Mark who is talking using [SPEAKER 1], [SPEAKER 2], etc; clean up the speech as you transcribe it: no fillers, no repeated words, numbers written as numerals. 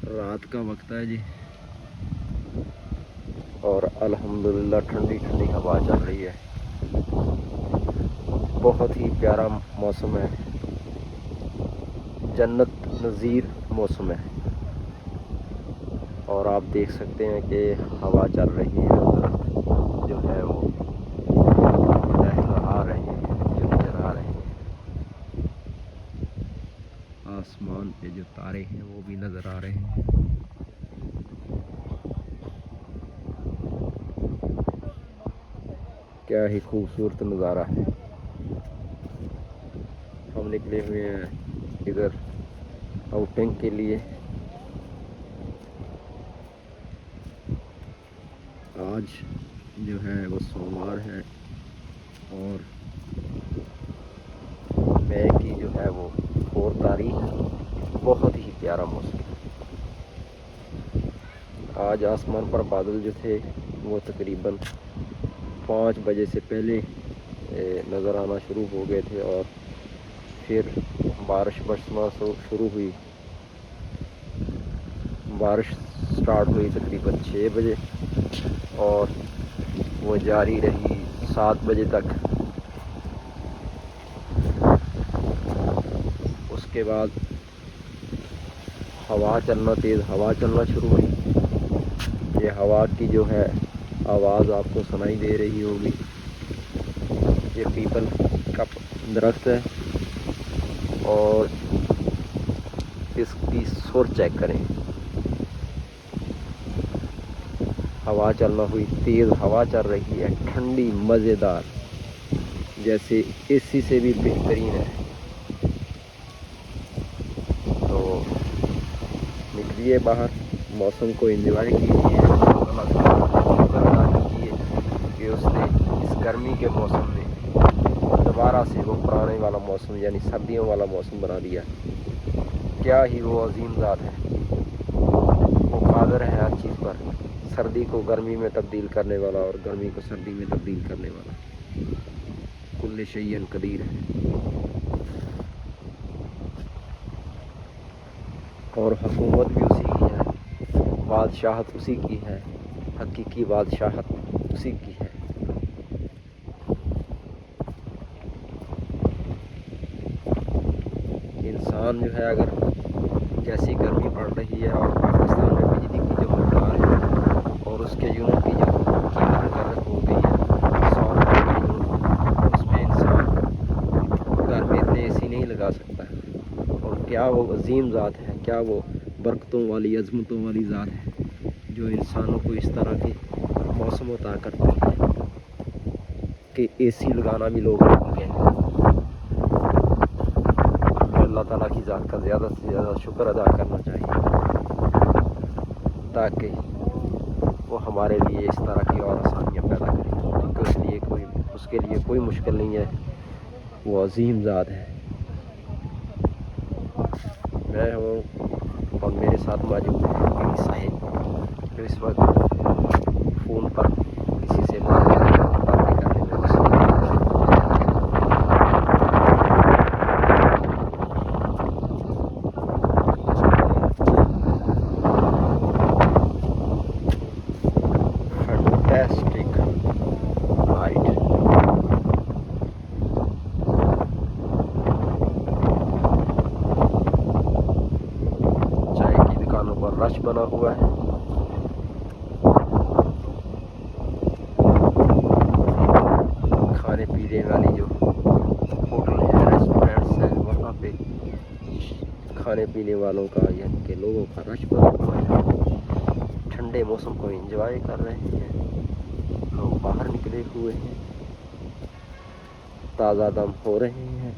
[SPEAKER 1] रात का वक्त है जी और अल्हम्दुलिल्लाह ठंडी ठंडी हवा चल रही है। बहुत ही प्यारा मौसम है, जन्नत नज़ीर मौसम है। और आप देख सकते हैं कि हवा चल रही है, दरख्त जो है वो लहलहा रहे हैं, जो नज़र आ रहे हैं। आसमान पे जो तारे हैं वो भी नज़र आ रहे हैं। क्या ही खूबसूरत नज़ारा है। हम निकले हुए हैं इधर आउटिंग के लिए। आज जो है वो सोमवार है और मई की जो है वो 4 तारीख। बहुत ही प्यारा मौसम। आज आसमान पर बादल जो थे वो तकरीबन 5 बजे से पहले नज़र आना शुरू हो गए थे और फिर बारिश बरसना शुरू हुई। बारिश स्टार्ट हुई तकरीबन 6 बजे और वो जारी रही 7 बजे तक। उसके बाद तेज़ हवा चलना शुरू हुई। ये हवा की जो है आवाज़ आपको सुनाई दे रही होगी। ये पीपल का दरख्त है और इसकी सुर चेक करें। हवा चलना हुई, तेज़ हवा चल रही है, ठंडी मज़ेदार, जैसे एसी से भी बेहतरीन है। तो निकलिए बाहर, मौसम को एंजॉय कीजिए, अल्लाह ताला का शुक्र अदा कीजिए कि उसने इस गर्मी के मौसम में दोबारा से वो पुराने वाला मौसम यानी सर्दियों वाला मौसम बना दिया। क्या ही वो अजीम ज़ात है, वो कादिर है हर चीज़ पर। सर्दी को गर्मी में तब्दील करने वाला और गर्मी को सर्दी में तब्दील करने वाला कुल्ले शैयन कदीर है। और हुकूमत भी उसी की है, बादशाहत उसी की है, हकीकी बादशाहत उसी की है। इंसान जो है अगर जैसी गर्मी पड़ रही है और पाकिस्तान में बिजली की जो मकदार है और उसके यूनिट की जो कीमत मुकर्रर हो गई है 100 रुपये की यूनिट, उसमें इंसान घर में इतने एसी नहीं लगा सकता। और क्या वो अजीम ज़ात है, क्या वो बरकतों वाली अज़मतों वाली ज़ात है जो इंसानों को इस तरह के मौसम अता करती है कि एसी लगाना भी लोग भूल गए हैं। अल्लाह ताला की ज़ात का ज़्यादा से ज़्यादा शुक्र अदा करना चाहिए ताकि वो हमारे लिए इस तरह की और आसानियाँ पैदा करें, क्योंकि उसके लिए कोई मुश्किल नहीं है। वो अजीम ज़ात है। मैं हूँ और मेरे साथ मौजूद है मेरी साहिब, जो इस वक्त फ़ोन पर किसी से बातें करने में फैंटास्टिक नाइट। चाय की दुकानों पर रश बना हुआ है। खाने पीने वाली जो होटल है, रेस्टोरेंट्स हैं, वहाँ पे खाने पीने वालों का यानी कि लोगों का रश बना हुआ है। ठंडे मौसम को एंजॉय कर रहे हैं, लोग बाहर निकले हुए हैं, ताज़ा दम हो रहे हैं।